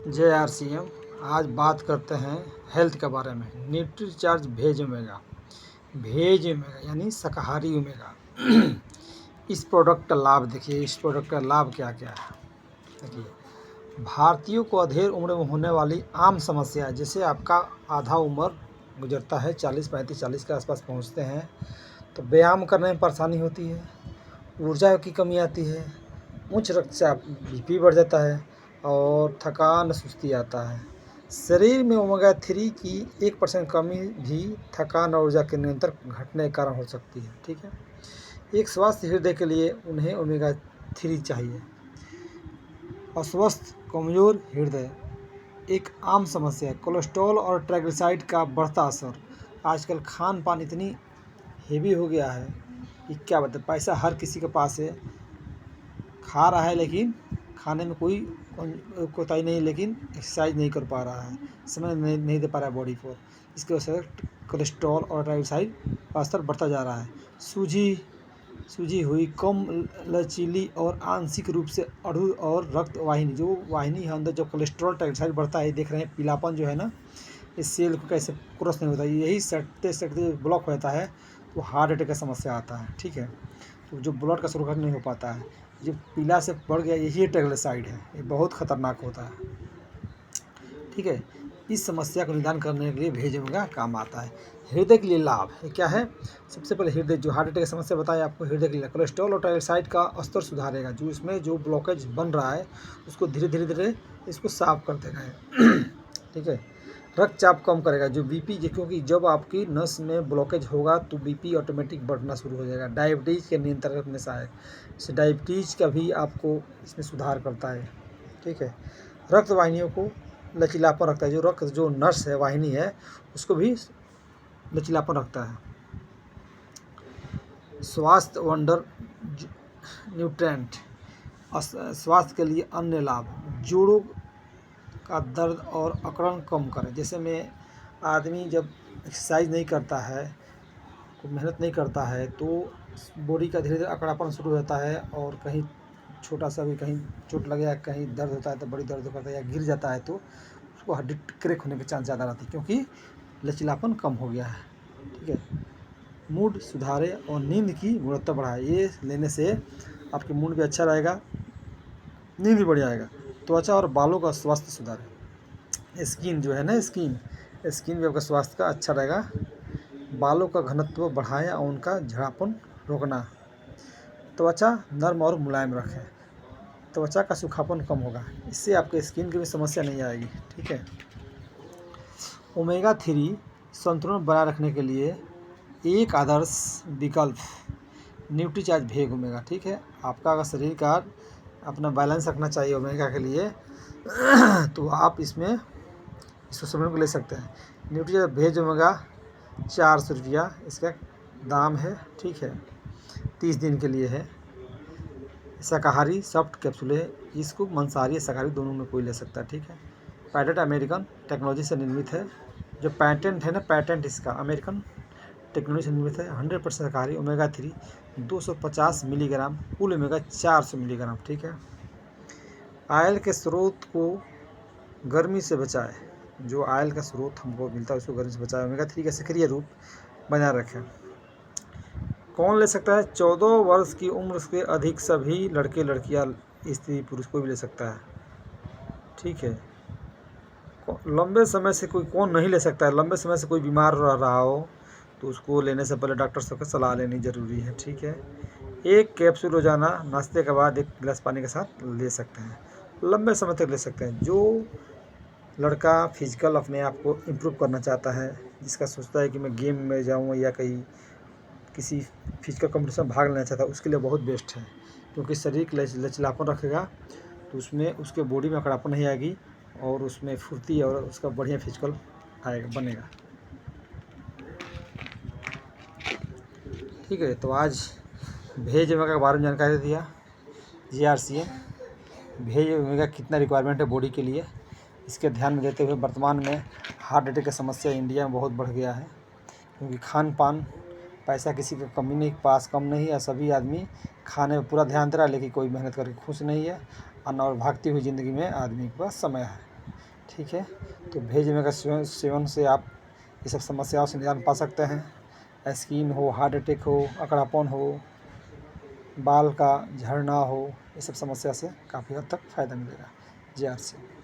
जय RCM। आज बात करते हैं हेल्थ के बारे में। न्यूट्रीचार्ज भेज ओमेगा यानी शाकाहारी ओमेगा। इस प्रोडक्ट का लाभ देखिए, इस प्रोडक्ट का लाभ क्या क्या है। देखिए, भारतीयों को अधेड़ उम्र में होने वाली आम समस्या है, जैसे आपका आधा उम्र गुजरता है, 40-35-40 के आसपास पहुंचते हैं, तो व्यायाम करने में परेशानी होती है, ऊर्जा की कमी आती है, उच्च रक्तचाप BP बढ़ जाता है और थकान सुस्ती आता है। शरीर में ओमेगा 3 की 1% कमी भी थकान और ऊर्जा के निरंतर घटने के कारण हो सकती है। ठीक है, एक स्वस्थ हृदय के लिए उन्हें ओमेगा 3 चाहिए। अस्वस्थ कमज़ोर हृदय एक आम समस्या है। कोलेस्ट्रॉल और ट्राइग्लिसराइड का बढ़ता असर। आजकल खान पान इतनी हेवी हो गया है कि क्या बताएं, पैसा हर किसी के पास है, खा रहा है लेकिन खाने में कोई कोताही नहीं, लेकिन एक्सरसाइज नहीं कर पा रहा है, समय नहीं दे पा रहा है बॉडी को। इसकी वजह से कोलेस्ट्रॉल और ट्राइग्लिसराइड का स्तर बढ़ता जा रहा है। सूजी हुई, कम लचीली और आंशिक रूप से अड़ू और रक्त वाहिनी, जो वाहिनी है अंदर जो कोलेस्ट्रॉल ट्राइग्लिसराइड बढ़ता है, देख रहे हैं पीलापन जो है ना, इस सेल को कैसे क्रॉस नहीं होता, यही सटते ब्लॉक होता है तो हार्ट अटैक का समस्या आता है। ठीक है, तो जो ब्लड का सर्कुलेशन नहीं हो पाता है, जो पीला से बढ़ गया, यही ट्राइग्लिसराइड है, ये बहुत खतरनाक होता है। ठीक है, इस समस्या को निदान करने के लिए भेज ओमेगा काम आता है। हृदय के लिए लाभ ये क्या है? सबसे पहले हृदय, जो हार्ट अटैक की समस्या बताई आपको, हृदय के लिए कोलेस्ट्रॉल और ट्राइग्लिसराइड का स्तर सुधारेगा, जो इसमें जो ब्लॉकेज बन रहा है उसको धीरे धीरे इसको साफ कर देगा। ठीक है, रक्तचाप कम करेगा, जो BP, क्योंकि जब आपकी नस में ब्लॉकेज होगा तो BP ऑटोमेटिक बढ़ना शुरू हो जाएगा। डायबिटीज़ के नियंत्रण में सहायक, इससे डायबिटीज़ का भी आपको इसमें सुधार करता है। ठीक है, रक्त वाहिनियों को लचीलापन रखता है, जो रक्त जो नर्स है, वाहिनी है, उसको भी लचीलापन रखता है। स्वास्थ्य वंडर न्यूट्रेंट, स्वास्थ्य के लिए अन्य लाभ, जोड़ों का दर्द और अकड़न कम करें। जैसे में आदमी जब एक्सरसाइज नहीं करता है, मेहनत नहीं करता है, तो बॉडी का धीरे धीरे अकड़ापन शुरू हो जाता है, और कहीं छोटा सा भी कहीं चोट लगे या कहीं दर्द होता है तो बड़ी दर्द करता है, या गिर जाता है तो उसको हड्डी क्रैक होने के चांस ज़्यादा रहती है, क्योंकि लचीलापन कम हो गया है। ठीक है, मूड सुधारे और नींद की गुणवत्ता बढ़ाए, ये लेने से आपके मूड भी अच्छा रहेगा, नींद भी बढ़ जाएगा। त्वचा और बालों का स्वास्थ्य सुधारे, स्किन जो है ना, स्किन भी आपका स्वास्थ्य का अच्छा रहेगा। बालों का घनत्व बढ़ाएं और उनका झड़ापन रोकना। त्वचा नर्म और मुलायम रखें, त्वचा का सूखापन कम होगा, इससे आपके स्किन की भी समस्या नहीं आएगी। ठीक है, ओमेगा 3 संतुलन बनाए रखने के लिए एक आदर्श विकल्प न्यूट्रीचार्ज भेज ओमेगा। ठीक है, आपका अगर शरीर का अपना बैलेंस रखना चाहिए ओमेगा के लिए तो आप इसमें इसको सप्लीमेंट को ले सकते हैं। न्यूट्रीचार्ज भेज ओमेगा 400 रुपया इसका दाम है। ठीक है, 30 दिन के लिए है। शाकाहारी सॉफ्ट कैप्सूल है, इसको मांसाहारी शाकाहारी दोनों में कोई ले सकता है। ठीक है, पैटेंट अमेरिकन टेक्नोलॉजी से निर्मित है, जो पैटेंट है ना, पैटेंट इसका अमेरिकन टेक्नोलॉजी से निर्मित है। 100% शाकाहारी, ओमेगा 3 250 मिलीग्राम, कुल ओमेगा 400 मिलीग्राम। ठीक है, आयल के स्रोत को गर्मी से बचाए, जो आयल का स्रोत हमको मिलता है उसको गर्मी से बचाए। ओमेगा 3 का सक्रिय रूप बनाए रखें। कौन ले सकता है? 14 वर्ष की उम्र से अधिक सभी लड़के लड़कियां, स्त्री पुरुष कोई भी ले सकता है। ठीक है, लंबे समय से कोई कौन नहीं ले सकता है? लंबे समय से कोई बीमार रह रहा हो तो उसको लेने से पहले डॉक्टर से सलाह लेनी ज़रूरी है। ठीक है, एक कैप्सूल रोजाना नाश्ते के बाद 1 गिलास पानी के साथ ले सकते हैं, लंबे समय तक ले सकते हैं। जो लड़का फिजिकल अपने आप को इम्प्रूव करना चाहता है, जिसका सोचता है कि मैं गेम में जाऊँ या कहीं किसी फिजिकल कंपटीशन में भाग लेना चाहता है, उसके लिए बहुत बेस्ट है, क्योंकि शरीर लचीलापन रखेगा तो उसमें उसके बॉडी में अकड़ापन नहीं आएगी और उसमें फुर्ती और उसका बढ़िया फिजिकल आएगा, बनेगा। ठीक है, तो आज भेज ओमेगा के बारे में जानकारी दिया। JRCM भेज ओमेगा कितना रिक्वायरमेंट है बॉडी के लिए, इसके ध्यान में देते हुए वर्तमान में हार्ट अटैक की समस्या इंडिया में बहुत बढ़ गया है, क्योंकि खान पान, पैसा किसी का कमी नहीं, पास कम नहीं है, सभी आदमी खाने में पूरा ध्यान दे रहा है, लेकिन कोई मेहनत करके खुश नहीं है, और भागती हुई ज़िंदगी में आदमी के पास समय है। ठीक है। तो भेज में का सेवन से आप ये सब समस्याओं से निजात पा सकते हैं। स्किन हो, हार्ट अटैक हो, अकड़ापन हो, बाल का झड़ना हो, ये सब समस्या से काफ़ी हद तक फ़ायदा मिलेगा। JRC।